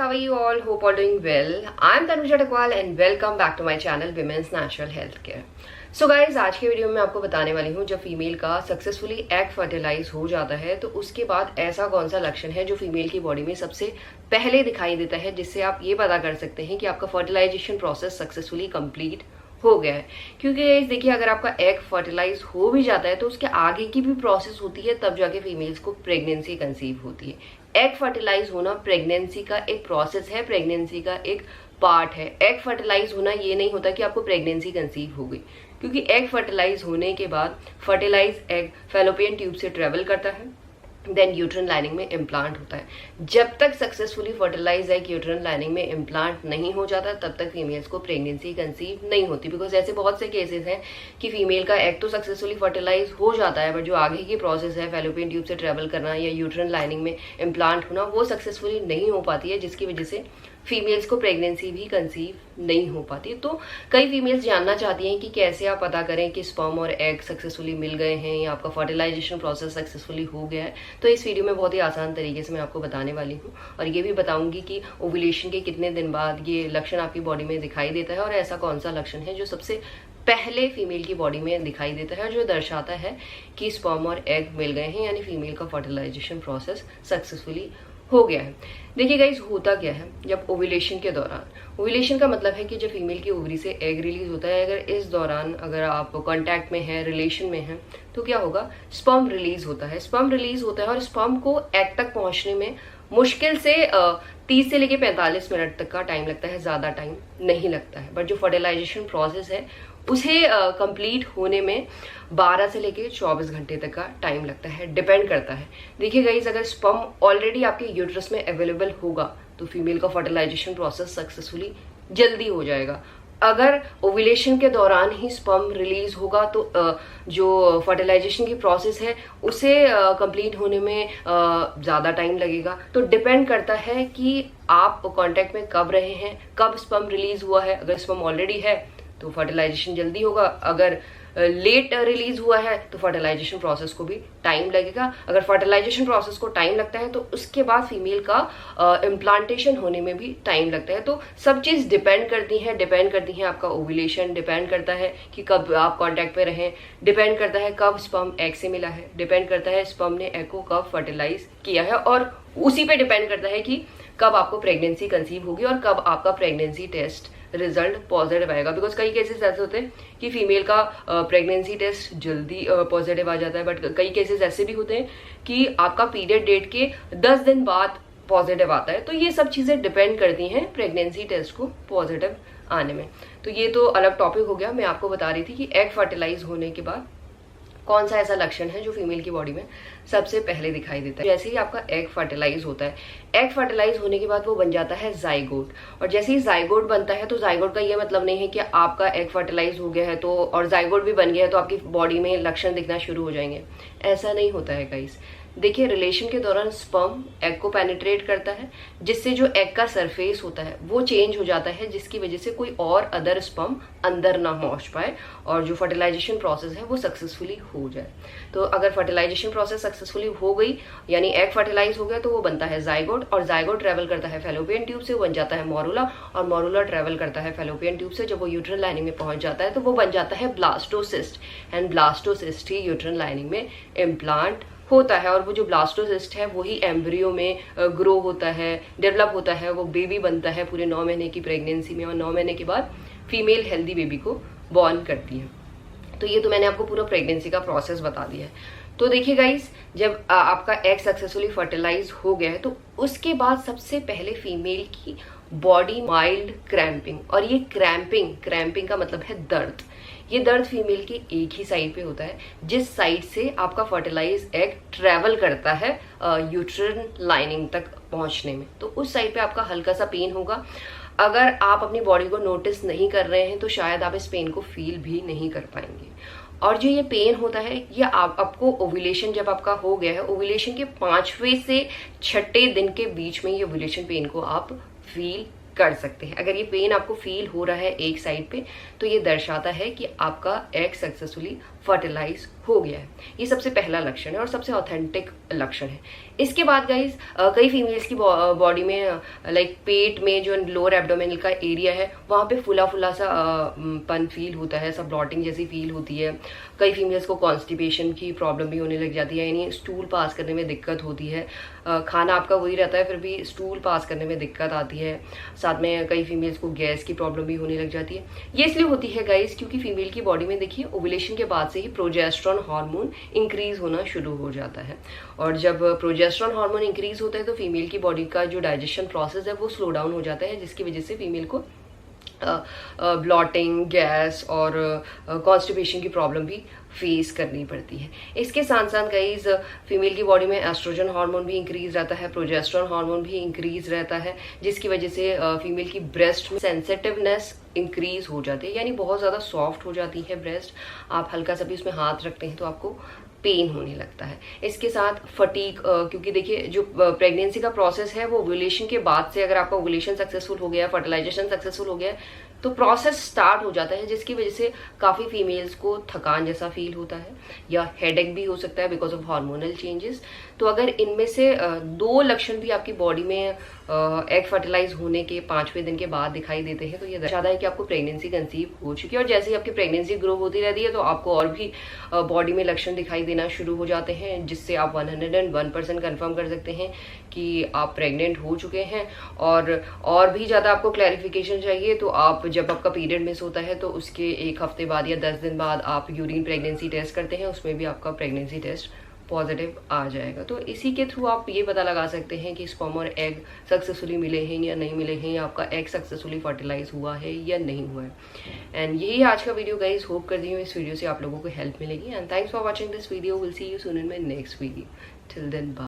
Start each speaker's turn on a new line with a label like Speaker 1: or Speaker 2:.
Speaker 1: how are you all? Hope all doing well. I'm Tanuja Takwal and welcome back to my channel Women's Natural Health Care. So guys आज के video में आपको बताने वाली हूँ जब फीमेल का सक्सेसफुली एग फर्टिलाइज हो जाता है तो उसके बाद ऐसा कौन सा लक्षण है जो फीमेल की बॉडी में सबसे पहले दिखाई देता है, जिससे आप ये पता कर सकते हैं कि आपका फर्टिलाइजेशन प्रोसेस सक्सेसफुली कंप्लीट हो गया है। क्योंकि देखिए, अगर आपका एग फर्टिलाइज हो भी जाता है तो उसके आगे की भी प्रोसेस होती है, तब जाके फीमेल्स को प्रेगनेंसी कंसीव होती है। एग फर्टिलाइज होना प्रेगनेंसी का एक प्रोसेस है, प्रेगनेंसी का एक पार्ट है। एग फर्टिलाइज होना ये नहीं होता कि आपको प्रेगनेंसी कंसीव हो गई, क्योंकि एग फर्टिलाइज होने के बाद फर्टिलाइज एग फैलोपियन ट्यूब से ट्रेवल करता है, देन यूट्रन लाइनिंग में इम्प्लांट होता है। जब तक सक्सेसफुली फर्टिलाइज एग यूट्रन लाइनिंग में इम्प्लांट नहीं हो जाता तब तक फीमेल्स को प्रेगनेंसी कंसीव नहीं होती। बिकॉज ऐसे बहुत से केसेस हैं कि फीमेल का एग तो सक्सेसफुली फर्टिलाइज हो जाता है, बट जो आगे की प्रोसेस है फैलोपियन ट्यूब से ट्रेवल करना या यूट्रन लाइनिंग में इम्प्लांट होना, वो सक्सेसफुली नहीं हो पाती है, जिसकी वजह से फीमेल्स को प्रेगनेंसी भी कंसीव नहीं हो पाती। तो कई फीमेल्स जानना चाहती हैं कि कैसे आप पता करें कि स्पर्म और एग सक्सेसफुली मिल गए हैं या आपका फर्टिलाइजेशन प्रोसेस सक्सेसफुली हो गया है। तो इस वीडियो में बहुत ही आसान तरीके से मैं आपको बताने वाली हूँ और ये भी बताऊंगी कि ओव्यूलेशन के कितने दिन बाद ये लक्षण आपकी बॉडी में दिखाई देता है और ऐसा कौन सा लक्षण है जो सबसे पहले फीमेल की बॉडी में दिखाई देता है, जो दर्शाता है कि स्पर्म और एग मिल गए हैं, यानी फीमेल का फर्टिलाइजेशन प्रोसेस सक्सेसफुली हो गया है। देखिए गाइस, होता क्या है जब ओव्यूलेशन के दौरान, ओव्यूलेशन का मतलब है कि जब फीमेल की ओवरी से एग रिलीज होता है, अगर इस दौरान अगर आप कांटेक्ट में हैं, रिलेशन में हैं, तो क्या होगा, स्पर्म रिलीज होता है। स्पर्म रिलीज होता है और स्पर्म को एग तक पहुंचने में मुश्किल से 30 से लेके 45 मिनट तक का टाइम लगता है, ज्यादा टाइम नहीं लगता है। बट जो फर्टिलाइजेशन प्रोसेस है उसे कंप्लीट होने में 12 से लेके 24 घंटे तक का टाइम लगता है, डिपेंड करता है। देखिए गाइस, अगर स्पर्म ऑलरेडी आपके यूट्रस में अवेलेबल होगा तो फीमेल का फर्टिलाइजेशन प्रोसेस सक्सेसफुली जल्दी हो जाएगा। अगर ओव्यूलेशन के दौरान ही स्पर्म रिलीज होगा तो जो फर्टिलाइजेशन की प्रोसेस है उसे कंप्लीट होने में ज़्यादा टाइम लगेगा। तो डिपेंड करता है कि आप कांटेक्ट में कब रहे हैं, कब स्पर्म रिलीज हुआ है। अगर स्पर्म ऑलरेडी है तो फर्टिलाइजेशन जल्दी होगा, अगर लेट रिलीज हुआ है तो फर्टिलाइजेशन प्रोसेस को भी टाइम लगेगा। अगर फर्टिलाइजेशन प्रोसेस को टाइम लगता है तो उसके बाद फीमेल का इम्प्लांटेशन होने में भी टाइम लगता है। तो सब चीज डिपेंड करती है आपका ओव्यूलेशन, डिपेंड करता है कि कब आप कांटेक्ट पे रहें, डिपेंड करता है कब स्पर्म एग से मिला है, डिपेंड करता है स्पर्म ने एग को कब फर्टिलाइज किया है, और उसी पे डिपेंड करता है कि कब आपको प्रेगनेंसी कंसीव होगी और कब आपका प्रेगनेंसी टेस्ट रिजल्ट पॉजिटिव आएगा। बिकॉज कई केसेस ऐसे होते हैं कि फीमेल का प्रेगनेंसी टेस्ट जल्दी पॉजिटिव आ जाता है, बट कई केसेस ऐसे भी होते हैं कि आपका पीरियड डेट के 10 दिन बाद पॉजिटिव आता है। तो ये सब चीजें डिपेंड करती हैं प्रेगनेंसी टेस्ट को पॉजिटिव आने में। तो ये तो अलग टॉपिक हो गया। मैं आपको बता रही थी कि एग फर्टिलाइज होने के बाद कौन सा ऐसा लक्षण है जो फीमेल की बॉडी में सबसे पहले दिखाई देता है। जैसे ही आपका एग फर्टिलाइज होता है, एग फर्टिलाइज होने के बाद वो बन जाता है जाइगोट, और जैसे ही जाइगोट बनता है तो जाइगोट का ये मतलब नहीं है कि आपका एग फर्टिलाइज हो गया है तो और जाइगोट भी बन गया है तो आपकी बॉडी में लक्षण दिखना शुरू हो जाएंगे। ऐसा नहीं होता है गाइस। देखिए, रिलेशन के दौरान स्पर्म एग को पेनिट्रेट करता है, जिससे जो एग का सरफेस होता है वो चेंज हो जाता है, जिसकी वजह से कोई और अदर स्पर्म अंदर ना पहुंच पाए और जो फर्टिलाइजेशन प्रोसेस है वो सक्सेसफुली हो जाए। तो अगर फर्टिलाइजेशन प्रोसेस सक्सेसफुली हो गई, यानी एग फर्टिलाइज हो गया, तो वो बनता है जाइगोट, और जाइगोट ट्रेवल करता है फैलोपियन ट्यूब से, वो बन जाता है मोरुला, और मोरुला ट्रेवल करता है फैलोपियन ट्यूब से। जब वो यूट्रन लाइनिंग में पहुंच जाता है तो वो बन जाता है ब्लास्टोसिस्ट, एंड ब्लास्टोसिस्ट ही यूट्रन लाइनिंग में इम्प्लांट होता है। और वो जो ब्लास्टोसिस्ट है वही एम्ब्रियो में ग्रो होता है, डेवलप होता है, वो बेबी बनता है पूरे 9 महीने की प्रेगनेंसी में, और 9 महीने के बाद फीमेल हेल्दी बेबी को बॉर्न करती है। तो ये तो मैंने आपको पूरा प्रेगनेंसी का प्रोसेस बता दिया है। तो देखिए गाइस, जब आपका एग सक्सेसफुली फर्टिलाइज हो गया है तो उसके बाद सबसे पहले फीमेल की बॉडी माइल्ड क्रैम्पिंग, और ये क्रैम्पिंग का मतलब है दर्द। ये दर्द फीमेल के एक ही साइड पे होता है, जिस साइड से आपका फर्टिलाइज एग ट्रेवल करता है यूट्रन लाइनिंग तक पहुंचने में। तो उस साइड पे आपका हल्का सा पेन होगा। अगर आप अपनी बॉडी को नोटिस नहीं कर रहे हैं तो शायद आप इस पेन को फील भी नहीं कर पाएंगे। और जो ये पेन होता है ये आपको ओव्यूलेशन जब आपका हो गया है, ओव्यूलेशन के 5वें से 6ठे दिन के बीच में ये ओव्यूलेशन पेन को आप फील कर सकते हैं। अगर ये पेन आपको फील हो रहा है एक साइड पे तो ये दर्शाता है कि आपका एग सक्सेसफुली फर्टिलाइज हो गया है। ये सबसे पहला लक्षण है और सबसे ऑथेंटिक लक्षण है। इसके बाद गाइज कई फीमेल्स की बॉडी में लाइक पेट में जो लोअर एब्डोमिनल का एरिया है वहाँ पे फुला फुला सा पन फील होता है, सब ब्लॉटिंग जैसी फील होती है। कई फीमेल्स को कॉन्स्टिपेशन की प्रॉब्लम भी होने लग जाती है, यानी स्टूल पास करने में दिक्कत होती है। खाना आपका वही रहता है फिर भी स्टूल पास करने में दिक्कत आती है। साथ में कई फीमेल्स को गैस की प्रॉब्लम भी होने लग जाती है। ये इसलिए होती है गाइज क्योंकि फीमेल की बॉडी में देखिए ओव्यूलेशन के बाद से ही प्रोजेस्टेरॉन हार्मोन इंक्रीज होना शुरू हो जाता है, और जब प्रोजेस्टेरॉन हार्मोन इंक्रीज होता है तो फीमेल की बॉडी का जो डाइजेशन प्रोसेस है वो स्लो डाउन हो जाता है, जिसकी वजह से फीमेल को ब्लॉटिंग, गैस और कॉन्स्टिपेशन की प्रॉब्लम भी फेस करनी पड़ती है। इसके साथ साथ गाइज फीमेल की बॉडी में एस्ट्रोजन हार्मोन भी इंक्रीज रहता है, प्रोजेस्टेरॉन हार्मोन भी इंक्रीज रहता है, जिसकी वजह से फीमेल की ब्रेस्ट में सेंसिटिवनेस इंक्रीज हो जाती है, यानी बहुत ज़्यादा सॉफ्ट हो जाती है ब्रेस्ट। आप हल्का सा भी उसमें हाथ रखते हैं तो आपको पेन होने लगता है। इसके साथ फटीग, क्योंकि देखिए जो प्रेगनेंसी का प्रोसेस है वो ओव्यूलेशन के बाद से, अगर आपका ओव्यूलेशन सक्सेसफुल हो गया, फर्टिलाइजेशन सक्सेसफुल हो गया तो प्रोसेस स्टार्ट हो जाता है, जिसकी वजह से काफ़ी फीमेल्स को थकान जैसा फील होता है या हेडेक भी हो सकता है बिकॉज ऑफ हार्मोनल चेंजेस। तो अगर इनमें से दो लक्षण भी आपकी बॉडी में एग फर्टिलाइज होने के 5वें दिन के बाद दिखाई देते हैं तो ये दर्शाता है कि आपको प्रेगनेंसी कंसीव हो चुकी है। और जैसे ही आपकी प्रेगनेंसी ग्रो होती रहती है तो आपको और भी बॉडी में लक्षण दिखाई देना शुरू हो जाते हैं, जिससे आप 101% कन्फर्म कर सकते हैं कि आप प्रेग्नेंट हो चुके हैं। और भी ज़्यादा आपको क्लैरिफिकेशन चाहिए तो आप जब आपका पीरियड मिस होता है तो उसके 1 हफ्ते बाद या 10 दिन बाद आप यूरिन प्रेगनेंसी टेस्ट करते हैं, उसमें भी आपका प्रेगनेंसी टेस्ट पॉजिटिव आ जाएगा। तो इसी के थ्रू आप ये पता लगा सकते हैं कि स्पर्म और एग सक्सेसफुली मिले हैं या नहीं मिले हैं, या आपका एग सक्सेसफुली फर्टिलाइज हुआ है या नहीं हुआ है। एंड यही आज का वीडियो गाइस, होप करती हूँ इस वीडियो से आप लोगों को हेल्प मिलेगी। And thanks for watching this video, will see you soon in my next video. Till then bye.